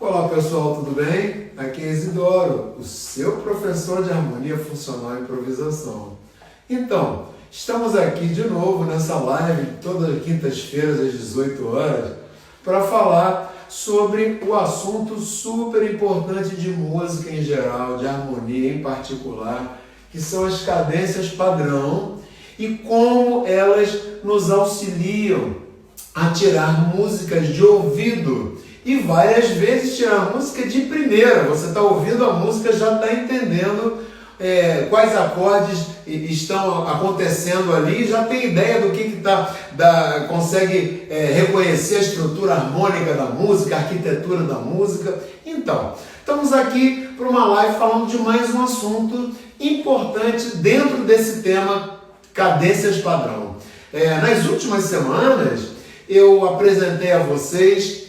Olá pessoal, tudo bem? Aqui é Isidoro, o seu professor de harmonia funcional e improvisação. Então, estamos aqui de novo nessa live, todas as quintas-feiras às 18 horas, para falar sobre o assunto super importante de música em geral, de harmonia em particular, que são as cadências padrão e como elas nos auxiliam a tirar músicas de ouvido e várias vezes tirar música de primeira. Você está ouvindo a música, já está entendendo quais acordes estão acontecendo ali, já tem ideia do que está, consegue reconhecer a estrutura harmônica da música, a arquitetura da música. Então, estamos aqui para uma live falando de mais um assunto importante dentro desse tema cadências padrão. Nas últimas semanas eu apresentei a vocês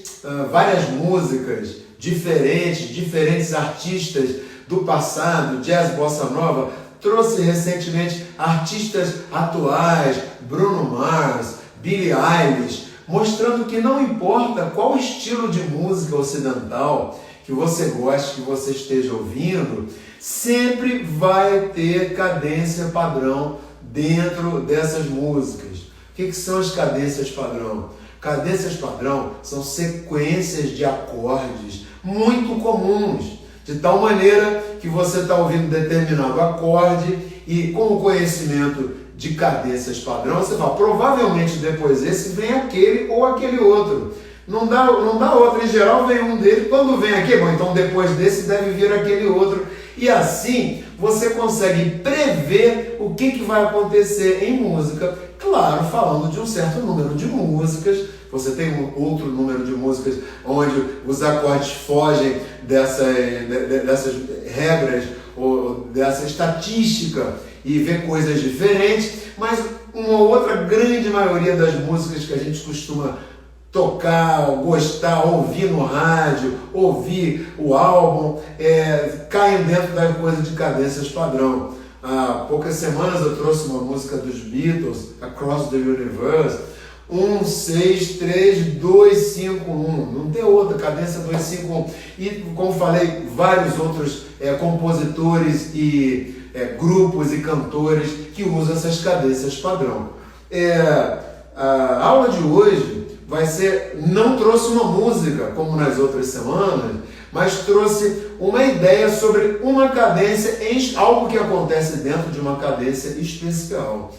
várias músicas diferentes artistas do passado, jazz, bossa nova. Trouxe recentemente artistas atuais, Bruno Mars, Billie Eilish, mostrando que não importa qual estilo de música ocidental que você goste, que você esteja ouvindo, sempre vai ter cadência padrão dentro dessas músicas. O que são as cadências padrão? Cadências padrão são sequências de acordes muito comuns, de tal maneira que você está ouvindo determinado acorde e com o conhecimento de cadências padrão, você fala, provavelmente depois desse vem aquele ou aquele outro. Não dá outro, em geral vem um dele, quando vem aquele, bom, então depois desse deve vir aquele outro. E assim você consegue prever o que vai acontecer em música, claro, falando de um certo número de músicas. Você tem um outro número de músicas onde os acordes fogem dessas regras ou dessa estatística e vê coisas diferentes, mas uma outra grande maioria das músicas que a gente costuma tocar, gostar, ouvir no rádio, ouvir o álbum, caem dentro da coisa de cadências padrão. Há poucas semanas eu trouxe uma música dos Beatles, Across the Universe, 1, 6, 3, 2, 5, 1. Não tem outra, cadência 2, 5, 1. E, como falei, vários outros compositores e grupos e cantores que usam essas cadências padrão. A aula de hoje vai ser, não trouxe uma música como nas outras semanas, mas trouxe uma ideia sobre uma cadência, algo que acontece dentro de uma cadência especial.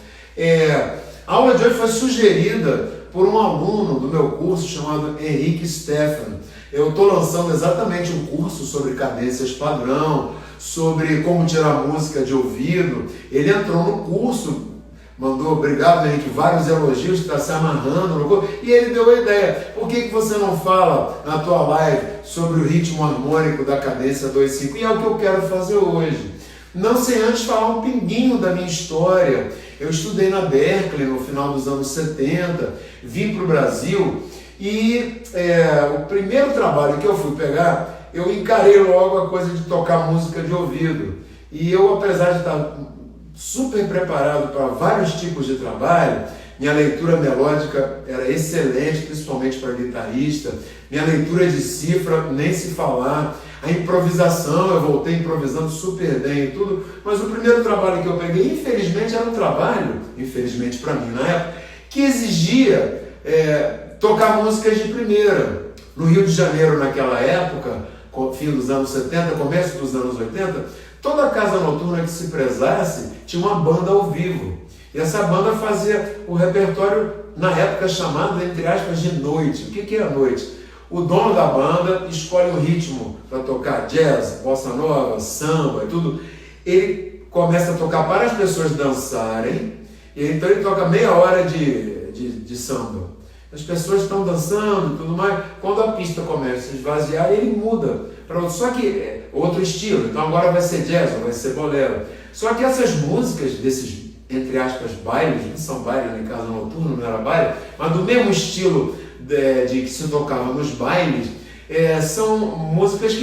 A aula de hoje foi sugerida por um aluno do meu curso chamado Henrique Stefan. Eu estou lançando exatamente um curso sobre cadências padrão, sobre como tirar música de ouvido. Ele entrou no curso, mandou, obrigado Henrique, vários elogios, está se amarrando no curso, e ele deu a ideia, por que você não fala na tua live sobre o ritmo harmônico da cadência 2/5? E é o que eu quero fazer hoje. Não sem antes falar um pinguinho da minha história. Eu estudei na Berklee no final dos anos 70, vim para o Brasil e o primeiro trabalho que eu fui pegar, eu encarei logo a coisa de tocar música de ouvido. E eu, apesar de estar super preparado para vários tipos de trabalho, minha leitura melódica era excelente, principalmente para guitarrista, minha leitura de cifra, nem se falar, a improvisação, eu voltei improvisando super bem e tudo, mas o primeiro trabalho que eu peguei, infelizmente, era um trabalho, infelizmente para mim na época, que exigia tocar músicas de primeira. No Rio de Janeiro, naquela época, fim dos anos 70, começo dos anos 80, toda casa noturna que se prezasse tinha uma banda ao vivo. E essa banda fazia o repertório, na época chamado, entre aspas, de noite. O que é a noite? O dono da banda escolhe um ritmo para tocar jazz, bossa nova, samba e tudo. Ele começa a tocar para as pessoas dançarem, e então ele toca meia hora de samba. As pessoas estão dançando e tudo mais. Quando a pista começa a esvaziar, ele muda para outro. Só que outro estilo. Então agora vai ser jazz, ou vai ser bolero. Só que essas músicas desses, entre aspas, bailes, não são bailes em casa noturna, não era baile, mas do mesmo estilo de que se tocava nos bailes, são músicas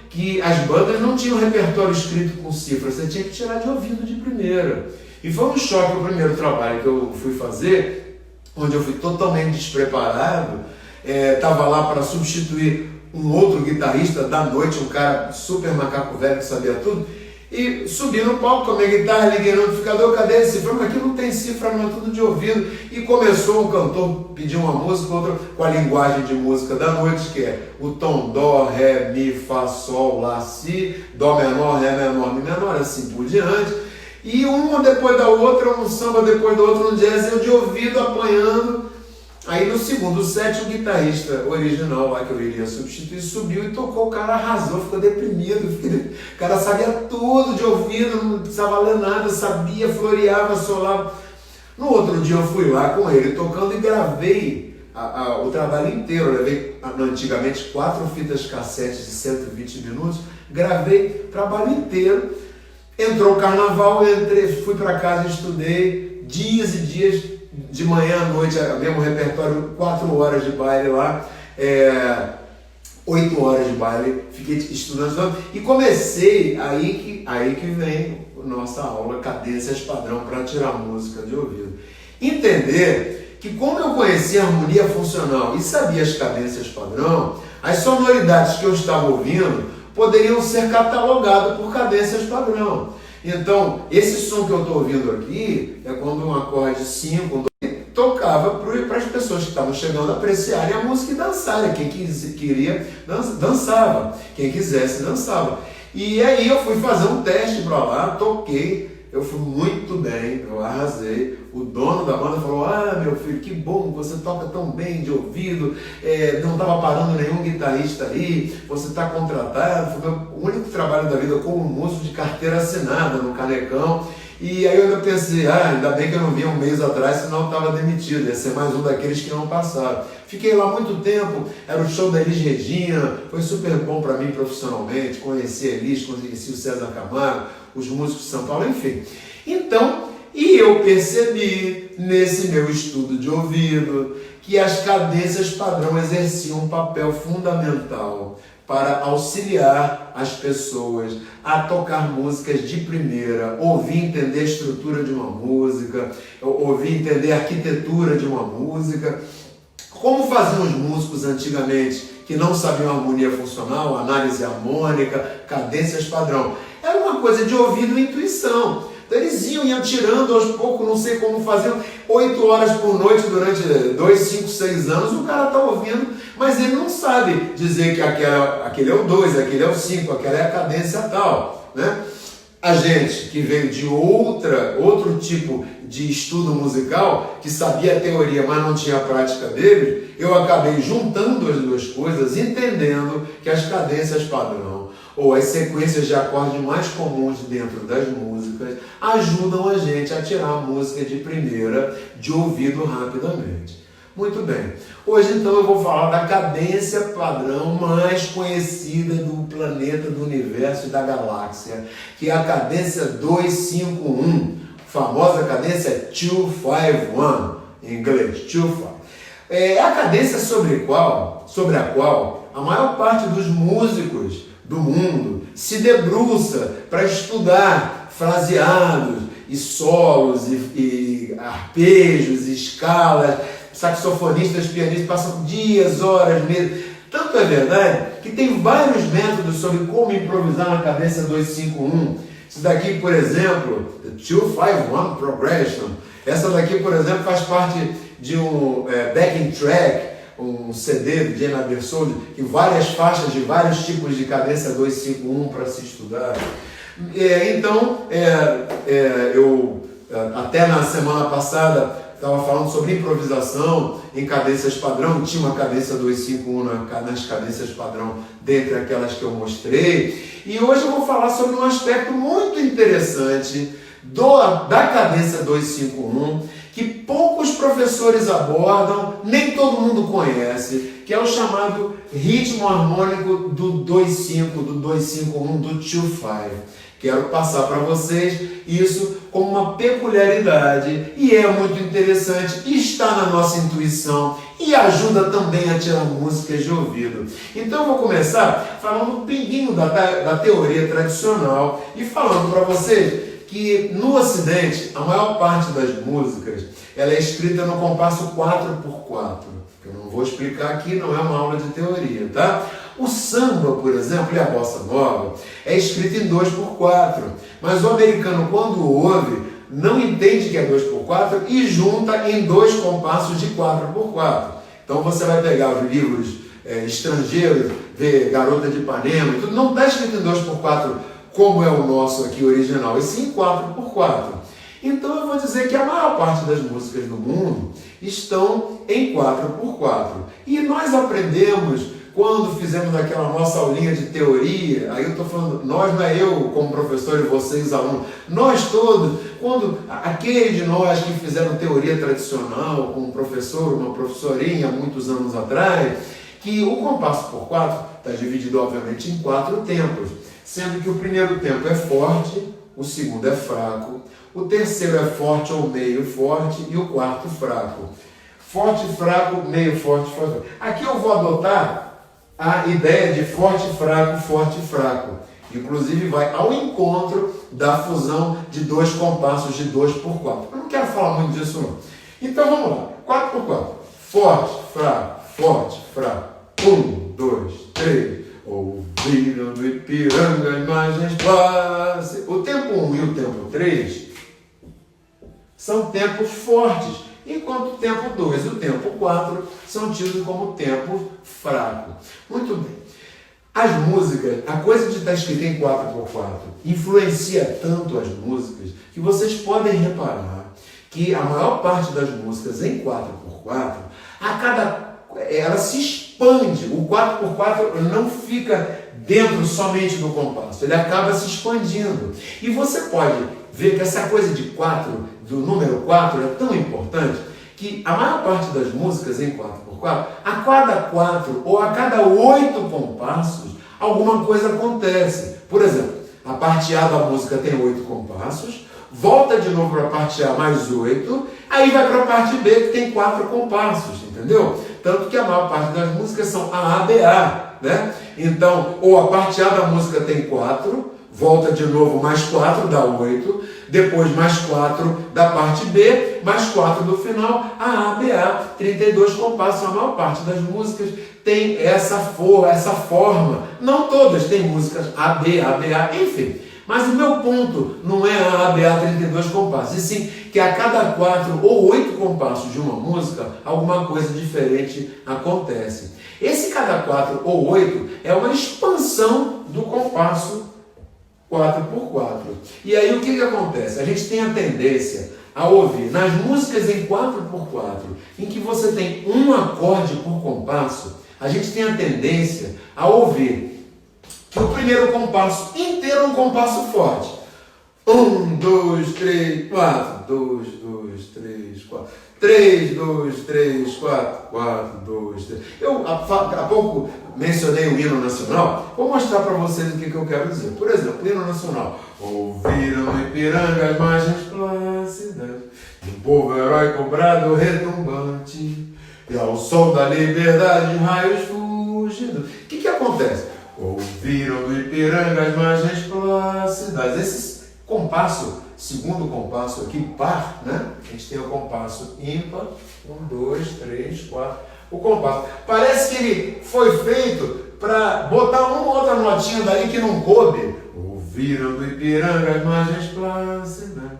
que as bandas não tinham repertório escrito com cifra, você tinha que tirar de ouvido de primeira. E foi um choque o primeiro trabalho que eu fui fazer, onde eu fui totalmente despreparado, estava lá para substituir um outro guitarrista da noite, um cara super macaco velho que sabia tudo, e subi no palco, tomei a guitarra, liguei no amplificador, cadê esse cifra? Mas aqui não tem cifra, não, é tudo de ouvido. E começou um cantor pedir uma música, outro com a linguagem de música da noite, que é o tom dó, ré, mi, fá, sol, lá, si, dó menor, ré menor, mi menor, assim por diante. E uma depois da outra, um samba depois do outro, um jazz, eu de ouvido apanhando. Aí no segundo set, o guitarrista original lá que eu iria substituir subiu e tocou, o cara arrasou, ficou deprimido, o cara sabia tudo de ouvido, não precisava ler nada, sabia, floreava, solava. No outro dia eu fui lá com ele tocando e gravei o trabalho inteiro, eu levei antigamente 4 fitas cassete de 120 minutos, gravei o trabalho inteiro, entrou o carnaval, fui para casa, estudei, dias e dias, de manhã à noite, mesmo repertório, 4 horas de baile lá, 8 horas de baile, fiquei estudando, e comecei, aí que vem a nossa aula, cadências padrão, para tirar música de ouvido. Entender que como eu conhecia a harmonia funcional e sabia as cadências padrão, as sonoridades que eu estava ouvindo poderiam ser catalogadas por cadências padrão. Então, esse som que eu estou ouvindo aqui é quando um acorde 5, tocava para as pessoas que estavam chegando a apreciarem a música e dançarem. Quem queria dançava, quem quisesse dançava. E aí eu fui fazer um teste para lá, toquei, eu fui muito bem, eu arrasei. O dono da banda falou: ah, meu filho, que bom, você toca tão bem de ouvido, não estava parando nenhum guitarrista aí, você está contratado. Foi o único trabalho da vida como músico de carteira assinada no Canecão. E aí eu ainda pensei, ainda bem que eu não vinha um mês atrás, senão eu estava demitido, ia ser mais um daqueles que não passaram. Fiquei lá muito tempo, era o show da Elis Regina, foi super bom para mim profissionalmente, conheci a Elis, conheci o César Camargo, os músicos de São Paulo, enfim. Então, e eu percebi, nesse meu estudo de ouvido, que as cadências padrão exerciam um papel fundamental para auxiliar as pessoas a tocar músicas de primeira, ouvir e entender a estrutura de uma música, ouvir e entender a arquitetura de uma música. Como faziam os músicos antigamente, que não sabiam harmonia funcional, análise harmônica, cadências padrão? Era uma coisa de ouvido e intuição. Então eles iam tirando aos poucos, não sei como faziam, 8 horas por noite durante 2, 5, 6 anos, o cara está ouvindo, mas ele não sabe dizer que aquele é o 2, aquele é o 5, aquela é a cadência tal, né? A gente que veio de outro tipo de estudo musical, que sabia a teoria, mas não tinha a prática dele, eu acabei juntando as duas coisas, entendendo que as cadências padrão, ou as sequências de acordes mais comuns dentro das músicas, ajudam a gente a tirar a música de primeira, de ouvido rapidamente. Muito bem. Hoje, então, eu vou falar da cadência padrão mais conhecida do planeta, do universo e da galáxia, que é a cadência 251, famosa cadência 251, em inglês, 251. É a cadência sobre a qual a maior parte dos músicos do mundo se debruça para estudar fraseados e solos e arpejos e escalas. Saxofonistas, pianistas passam dias, horas, meses. Tanto é verdade que tem vários métodos sobre como improvisar na cadência 251. Isso daqui, por exemplo, 251 Progression. Essa daqui, por exemplo, faz parte de um backing track, um CD de Jamie Abersold, em várias faixas de vários tipos de cadência 251 para se estudar. Eu até na semana passada estava falando sobre improvisação em cadências padrão, tinha uma cadência 251 nas cadências padrão, dentre aquelas que eu mostrei. E hoje eu vou falar sobre um aspecto muito interessante da cadência 251, que poucos professores abordam, nem todo mundo conhece, que é o chamado ritmo harmônico do 25, do 251, do 2-5. Quero passar para vocês isso como uma peculiaridade e é muito interessante, está na nossa intuição e ajuda também a tirar músicas de ouvido. Então eu vou começar falando um pinguinho da teoria tradicional e falando para vocês que no Ocidente a maior parte das músicas ela é escrita no compasso 4x4. Eu não vou explicar aqui, não é uma aula de teoria, tá? O samba, por exemplo, e a bossa nova, é escrito em 2x4, mas o americano, quando ouve, não entende que é 2x4 e junta em 2 compassos de 4x4. Então você vai pegar os livros estrangeiros, ver Garota de Ipanema e tudo, não está escrito em 2x4 como é o nosso aqui original, e sim em 4x4. Então eu vou dizer que a maior parte das músicas do mundo estão em 4x4. E nós aprendemos, quando fizemos aquela nossa aulinha de teoria, aí eu estou falando, nós não é eu como professor e vocês alunos, nós todos, quando aqueles de nós que fizeram teoria tradicional com um professor, uma professorinha há muitos anos atrás, que o compasso por 4 está dividido obviamente em 4 tempos, sendo que o primeiro tempo é forte, o segundo é fraco, o terceiro é forte ou meio forte e o quarto fraco. Forte, fraco, meio forte, forte. Aqui eu vou adotar a ideia de forte, fraco. Inclusive vai ao encontro da fusão de 2 compassos de 2x4. Eu não quero falar muito disso não. Então vamos lá. 4x4. Forte, fraco. 1, 2, 3. Ouviram do Ipiranga imagens clássicas. O tempo 1 e o tempo 3 são tempos fortes, enquanto o tempo 2 e o tempo 4 são tidos como tempos fracos. Muito bem. As músicas, a coisa de estar escrita em 4x4 influencia tanto as músicas que vocês podem reparar que a maior parte das músicas em 4x4, ela se expande. O 4x4 não fica dentro somente do compasso, ele acaba se expandindo. E você pode ver que essa coisa de 4, do número 4, é tão importante que a maior parte das músicas em 4x4, a cada 4 ou a cada 8 compassos, alguma coisa acontece. Por exemplo, a parte A da música tem 8 compassos, volta de novo para a parte A mais 8, aí vai para a parte B que tem 4 compassos, entendeu? Tanto que a maior parte das músicas são A, né? Então, ou a parte A da música tem 4, volta de novo mais 4, dá 8, depois mais 4 da parte B, mais 4 do final, A, 32 compassos. A maior parte das músicas tem essa forma. Não todas, tem músicas A, enfim. Mas o meu ponto não é A, 32 compassos, e sim que a cada 4 ou 8 compassos de uma música, alguma coisa diferente acontece. Esse cada 4 ou 8 é uma expansão do compasso 4x4. E aí o que acontece? A gente tem a tendência a ouvir nas músicas em 4x4, em que você tem um acorde por compasso, a gente tem a tendência a ouvir que o primeiro compasso inteiro é um compasso forte. 1, 2, 3, 4. 2, 2, 3, 4. 3, 2, 3, 4. 4, 2, 3. Eu há pouco mencionei o hino nacional. Vou mostrar para vocês o que eu quero dizer. Por exemplo, o hino nacional. Ouviram no Ipiranga as margens plácidas, de um povo heróico brado retumbante, e ao sol da liberdade raios fugindo. O que acontece? Ouviram do Ipiranga as margens plácidas. Esse compasso, segundo compasso aqui, par, né? A gente tem o compasso ímpar, 1, 2, 3, 4. O compasso. Parece que ele foi feito para botar uma ou outra notinha daí que não coube. Ouviram do Ipiranga as margens plácidas,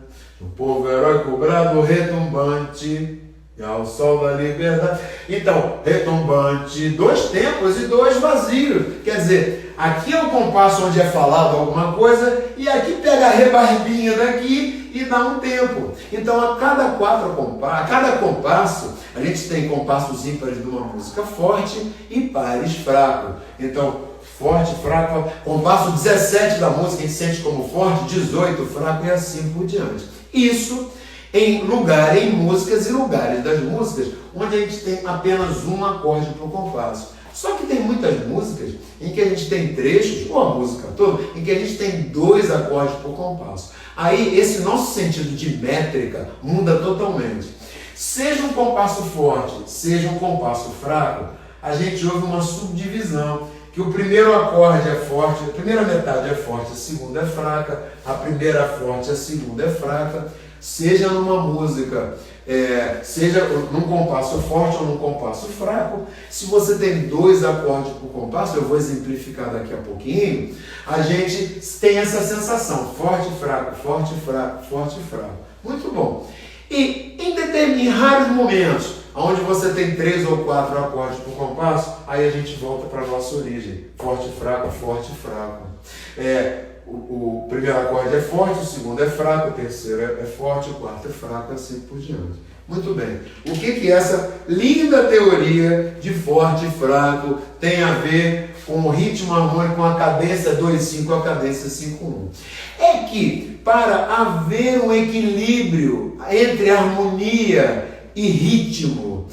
um povo heróico brado retumbante, e ao sol da liberdade. Então, retumbante, 2 tempos e 2 vazios. Quer dizer, aqui é o compasso onde é falado alguma coisa, e aqui pega a rebarbinha daqui e dá um tempo. Então, a cada compasso, a gente tem compassos ímpares de uma música forte e pares fracos. Então, forte, fraco, compasso 17 da música a gente sente como forte, 18 fraco e assim por diante. Isso em músicas e lugares das músicas onde a gente tem apenas um acorde por compasso. Só que tem muitas músicas em que a gente tem trechos, ou a música toda, em que a gente tem 2 acordes por compasso. Aí esse nosso sentido de métrica muda totalmente. Seja um compasso forte, seja um compasso fraco, a gente ouve uma subdivisão, que o primeiro acorde é forte, a primeira metade é forte, a segunda é fraca, a primeira é forte, a segunda é fraca. seja numa música, seja num compasso forte ou num compasso fraco. Se você tem 2 acordes por compasso, eu vou exemplificar daqui a pouquinho, a gente tem essa sensação, forte, fraco, forte, fraco, forte, fraco. Muito bom. E em raros momentos, onde você tem 3 ou 4 acordes por compasso, aí a gente volta para a nossa origem, forte, fraco, fraco. O primeiro acorde é forte, o segundo é fraco, o terceiro é forte, o quarto é fraco, assim por diante. Muito bem. O que essa linda teoria de forte e fraco tem a ver com o ritmo harmônico, com a cadência 2/5, a cadência 5/1? É que para haver um equilíbrio entre harmonia e ritmo,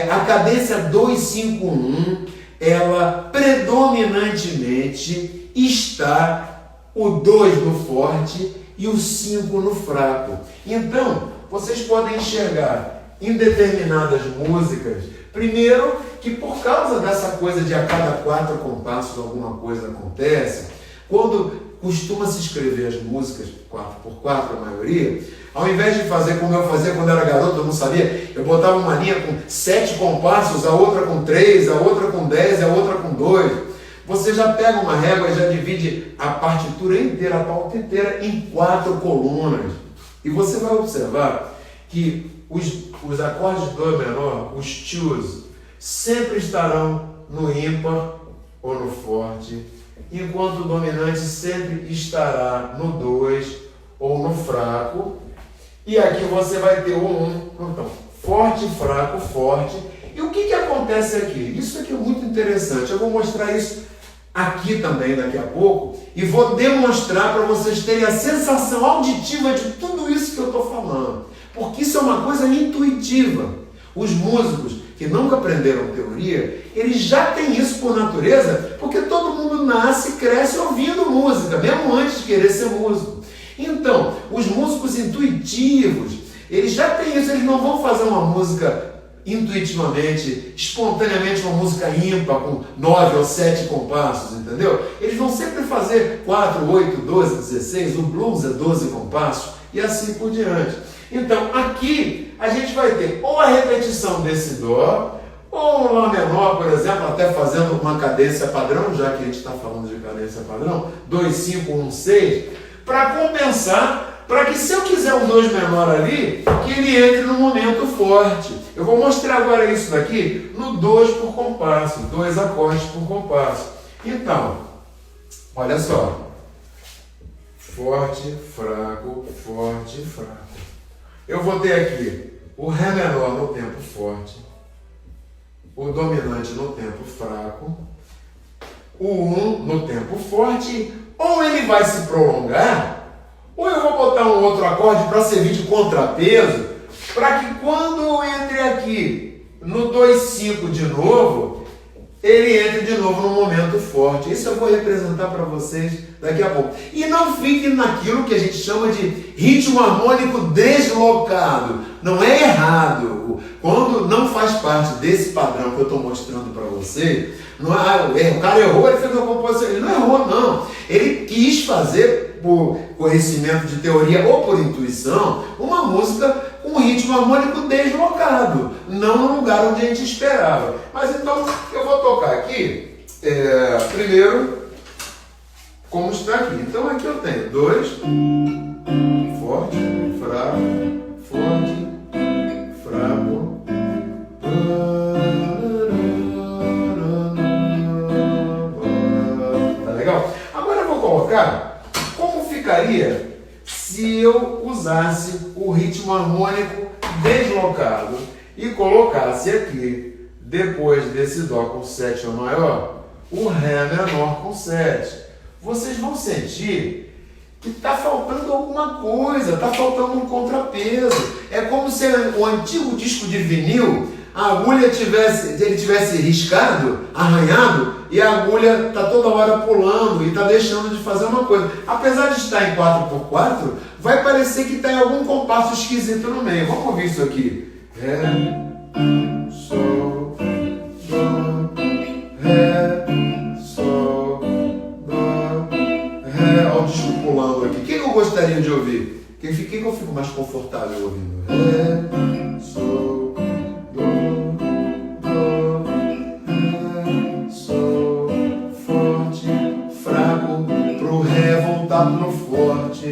a cadência 2/5/1, ela predominantemente está o 2 no forte e o 5 no fraco. Então, vocês podem enxergar em determinadas músicas, primeiro, que por causa dessa coisa de a cada 4 compassos alguma coisa acontece, quando costuma se escrever as músicas 4x4, a maioria, ao invés de fazer como eu fazia quando era garoto, eu não sabia, eu botava uma linha com 7 compassos, a outra com 3, a outra com 10 e a outra com 2. Você já pega uma régua e já divide a partitura inteira, a pauta inteira, em 4 colunas. E você vai observar que os acordes de Dó menor, os twos, sempre estarão no ímpar ou no forte, enquanto o dominante sempre estará no 2 ou no fraco. E aqui você vai ter o 1, então, forte, fraco, forte. E o que acontece aqui? Isso aqui é muito interessante. Eu vou mostrar isso aqui também daqui a pouco e vou demonstrar para vocês terem a sensação auditiva de tudo isso que eu estou falando. Porque isso é uma coisa intuitiva. Os músicos que nunca aprenderam teoria, eles já têm isso por natureza, porque todo mundo nasce e cresce ouvindo música, mesmo antes de querer ser músico. Então, os músicos intuitivos, eles já têm isso, eles não vão fazer uma música intuitivamente, espontaneamente, uma música ímpar com 9 ou 7 compassos, entendeu? Eles vão sempre fazer 4, 8, 12, 16, o blues é 12 compassos e assim por diante. Então, aqui a gente vai ter ou a repetição desse Dó, ou um Lá menor, por exemplo, até fazendo uma cadência padrão, já que a gente está falando de cadência padrão, 2, 5, 1, 6, para compensar, para que se eu quiser um 2 menor ali, que ele entre no momento forte. Eu vou mostrar agora isso daqui no 2 por compasso, 2 acordes por compasso. Então, olha só. Forte, fraco, forte, fraco. Eu vou ter aqui o Ré menor no tempo forte, o dominante no tempo fraco, o 1 no tempo forte, ou ele vai se prolongar, ou eu vou botar um outro acorde para servir de contrapeso, para que quando eu entre aqui no 2/5 de novo, ele entre de novo no momento forte. Isso eu vou representar para vocês daqui a pouco. E não fique naquilo que a gente chama de ritmo harmônico deslocado. Não é errado. Quando não faz parte desse padrão que eu estou mostrando para vocês, não é, o cara errou, ele fez uma composição. Ele não errou, não. Ele quis fazer, por conhecimento de teoria ou por intuição, uma música com ritmo harmônico deslocado, não no lugar onde a gente esperava. Mas então eu vou tocar aqui, primeiro, como está aqui. Então aqui eu tenho 2, forte, fraco, forte, fraco. Tá legal? Agora eu vou colocar como ficaria se eu usasse o ritmo harmônico deslocado e colocasse aqui, depois desse Dó com 7 ou maior, o Ré menor com 7. Vocês vão sentir que está faltando alguma coisa, está faltando um contrapeso. É como se o antigo disco de vinil, a agulha tivesse riscado, arranhado, e a agulha está toda hora pulando e está deixando de fazer uma coisa. Apesar de estar em 4x4, vai parecer que está em algum compasso esquisito no meio. Vamos ouvir isso aqui. Ré, Sol, Dó, Ré, Sol, Dó, Ré. Olha o disco pulando aqui. O que eu gostaria de ouvir? que eu fico mais confortável ouvindo? Ré, sol, do, ré, sol, forte, fraco, pro ré voltar pro forte.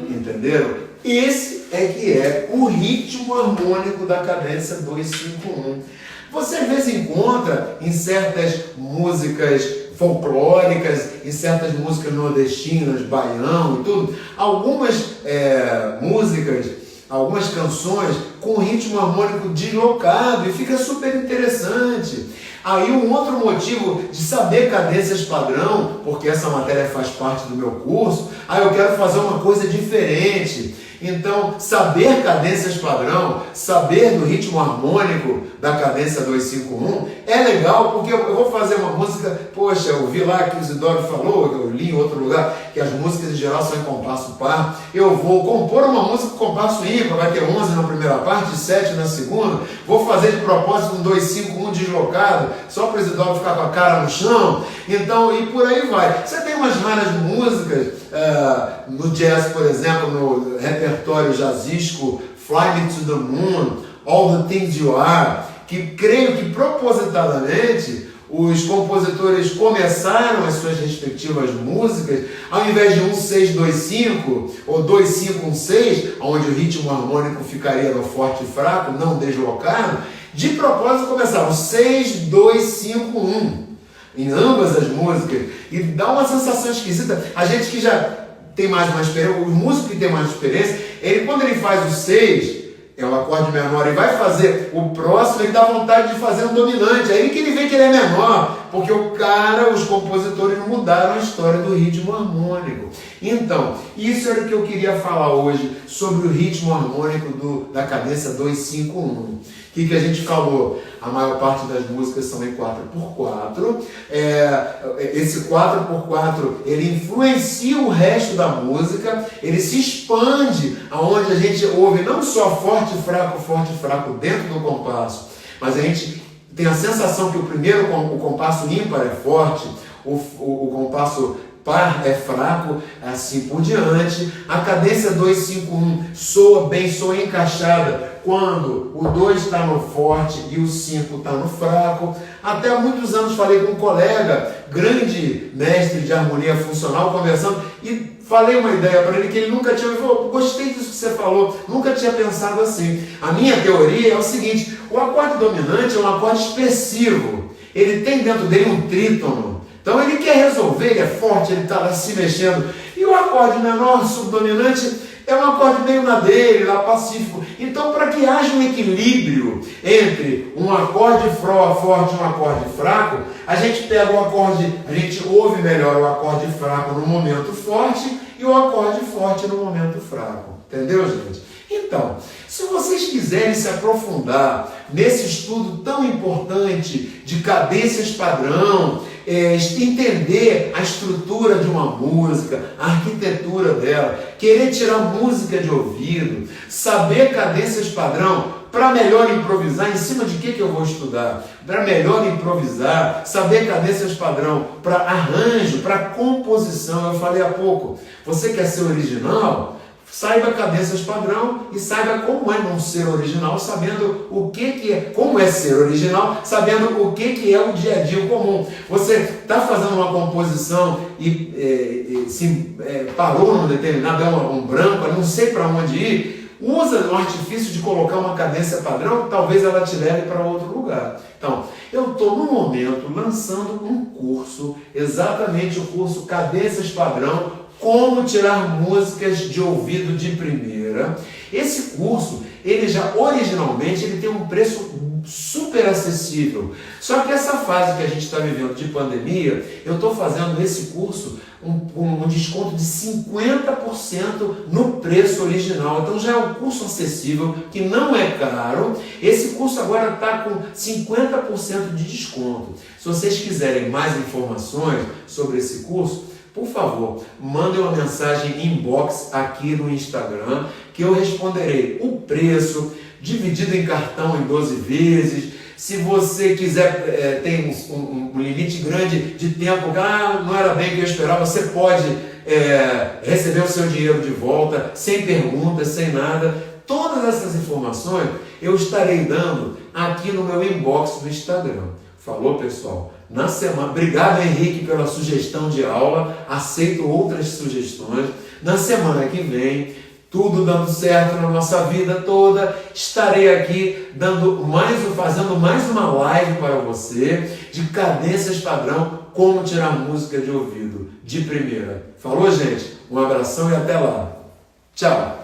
Entenderam? Esse é que é o ritmo harmônico da cadência 2-5-1. Você às vezes encontra em certas músicas folclóricas, em certas músicas nordestinas, baião e tudo, algumas músicas, algumas canções com ritmo harmônico deslocado e fica super interessante. Aí um outro motivo de saber cadências padrão, porque essa matéria faz parte do meu curso, aí eu quero fazer uma coisa diferente. Então, saber cadências padrão, saber do ritmo harmônico da cadência 2-5-1 é legal, porque eu vou fazer uma música, poxa, eu vi lá que o Isidoro falou, eu li em outro lugar, que as músicas em geral são em compasso par. Eu vou compor uma música com compasso ímpar, vai ter 11 na primeira parte, 7 na segunda, vou fazer de propósito um 2-5-1 deslocado, só para o Isidoro ficar com a cara no chão, então, e por aí vai. Você tem umas raras músicas, no jazz, por exemplo, no repertório jazzístico, Fly Me to the Moon, All the Things You Are, que creio que propositadamente os compositores começaram as suas respectivas músicas, ao invés de 1-6-2-5 ou 2-5-1-6, onde o ritmo harmônico ficaria no forte e fraco, não deslocado, de propósito começaram 6-2-5-1 em ambas as músicas, e dá uma sensação esquisita. A gente que já tem mais uma experiência, o músico que tem mais experiência, quando ele faz o 6, é o acorde menor, e vai fazer o próximo, ele dá vontade de fazer um dominante, aí que ele vê que ele é menor, porque os compositores mudaram a história do ritmo harmônico. Então, isso era o que eu queria falar hoje sobre o ritmo harmônico da cadência 2-5-1. O que a gente falou? A maior parte das músicas são em 4x4. Esse 4x4, ele influencia o resto da música, ele se expande, aonde a gente ouve não só forte e fraco dentro do compasso, mas a gente tem a sensação que o compasso ímpar é forte, o compasso par é fraco, assim por diante. A cadência 2-5-1 soa bem, soa encaixada quando o 2 está no forte e o 5 está no fraco. Até há muitos anos falei com um colega, grande mestre de harmonia funcional, conversando, e falei uma ideia para ele que ele nunca tinha ouvido. Gostei disso que você falou, nunca tinha pensado assim. A minha teoria é o seguinte: o acorde dominante é um acorde expressivo, ele tem dentro dele um trítono. Então ele quer resolver, ele é forte, ele está lá se mexendo. E o acorde menor, subdominante, é um acorde meio na dele, lá pacífico. Então, para que haja um equilíbrio entre um acorde forte e um acorde fraco, a gente pega o acorde, a gente ouve melhor o acorde fraco no momento forte e o acorde forte no momento fraco. Entendeu, gente? Então, se vocês quiserem se aprofundar nesse estudo tão importante de cadências padrão, entender a estrutura de uma música, a arquitetura dela, querer tirar música de ouvido, saber cadências padrão, para melhor improvisar, em cima de que eu vou estudar? Para melhor improvisar, saber cadências padrão, para arranjo, para composição. Eu falei há pouco, você quer ser original? Saiba cadências padrão e saiba como é não ser original, sabendo o que é, como é ser original, sabendo o que é o dia a dia comum. Você está fazendo uma composição e parou num determinado, um branco, não sei para onde ir, usa o artifício de colocar uma cadência padrão, talvez ela te leve para outro lugar. Então, eu estou no momento lançando um curso, exatamente o curso Cadências Padrão, como tirar músicas de ouvido de primeira. Esse curso, ele já originalmente ele tem um preço super acessível. Só que essa fase que a gente está vivendo de pandemia, eu estou fazendo esse curso um desconto de 50% no preço original. Então já é um curso acessível, que não é caro. Esse curso agora está com 50% de desconto. Se vocês quiserem mais informações sobre esse curso, por favor, mandem uma mensagem inbox aqui no Instagram, que eu responderei o preço, dividido em cartão em 12 vezes. Se você quiser, tem um limite grande de tempo, não era bem o que eu esperava, você pode receber o seu dinheiro de volta, sem perguntas, sem nada. Todas essas informações eu estarei dando aqui no meu inbox do Instagram. Falou, pessoal? Na semana, obrigado, Henrique, pela sugestão de aula. Aceito outras sugestões. Na semana que vem, tudo dando certo na nossa vida toda, estarei aqui fazendo mais uma live para você de cadências padrão, como tirar música de ouvido de primeira. Falou, gente? Um abração e até lá. Tchau!